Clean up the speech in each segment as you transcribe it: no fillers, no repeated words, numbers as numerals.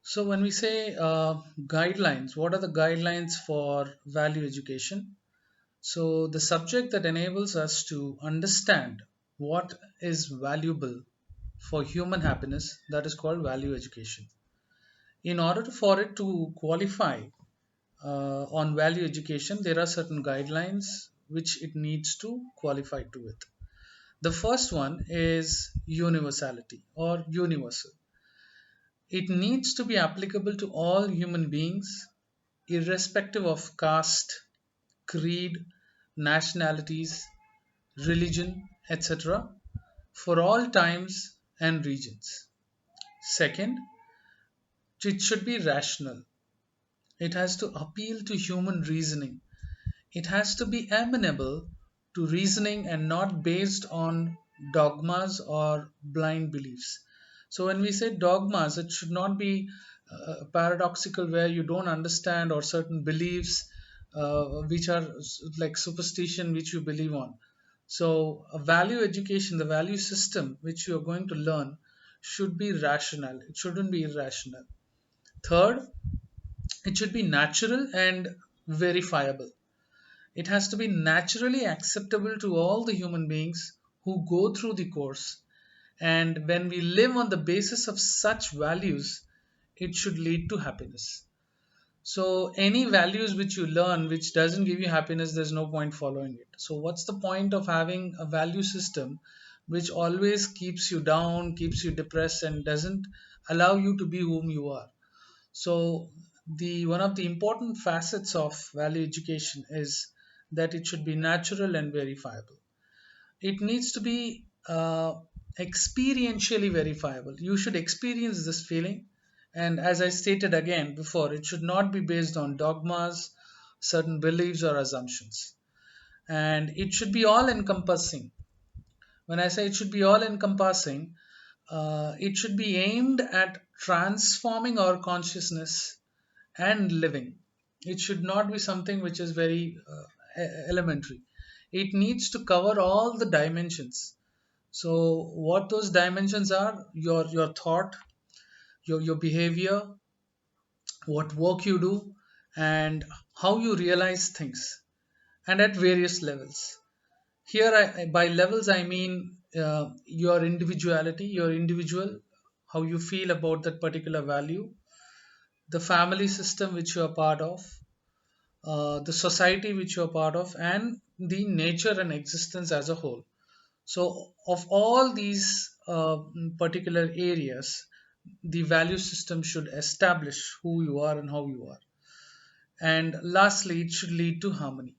So, when we say guidelines, what are the guidelines for value education? So, the subject that enables us to understand what is valuable for human happiness, that is called value education. In order for it to qualify on value education, there are certain guidelines which it needs to qualify to with. The first one is universality or universal. It needs to be applicable to all human beings, irrespective of caste, creed, nationalities, religion, etc., for all times and regions. Second, it should be rational. It has to appeal to human reasoning. It has to be amenable to reasoning and not based on dogmas or blind beliefs. So, when we say dogmas, it should not be paradoxical where you don't understand or certain beliefs which are like superstition which you believe on. So, a value education, the value system which you are going to learn should be rational, it shouldn't be irrational. Third, it should be natural and verifiable. It has to be naturally acceptable to all the human beings who go through the course. And when we live on the basis of such values, it should lead to happiness. So, any values which you learn which doesn't give you happiness, there's no point following it. So, what's the point of having a value system which always keeps you down, keeps you depressed, and doesn't allow you to be whom you are? So the one of the important facets of value education is that it should be natural and verifiable. It needs to be experientially verifiable. You should experience this feeling, and as I stated again before, it should not be based on dogmas, certain beliefs, or assumptions. And it should be all encompassing. When I say it should be all encompassing, it should be aimed at transforming our consciousness and living. It should not be something which is very elementary. It needs to cover all the dimensions. So, what those dimensions are: your thought, your behavior, what work you do, and how you realize things, and at various levels. Here, by levels, I mean your individuality, your individual, how you feel about that particular value, the family system which you are part of, the society which you are part of, and the nature and existence as a whole. So, of all these particular areas, the value system should establish who you are and how you are. And lastly, it should lead to harmony.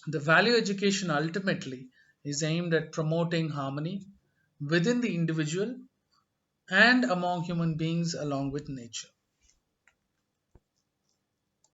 The value education ultimately is aimed at promoting harmony within the individual and among human beings along with nature.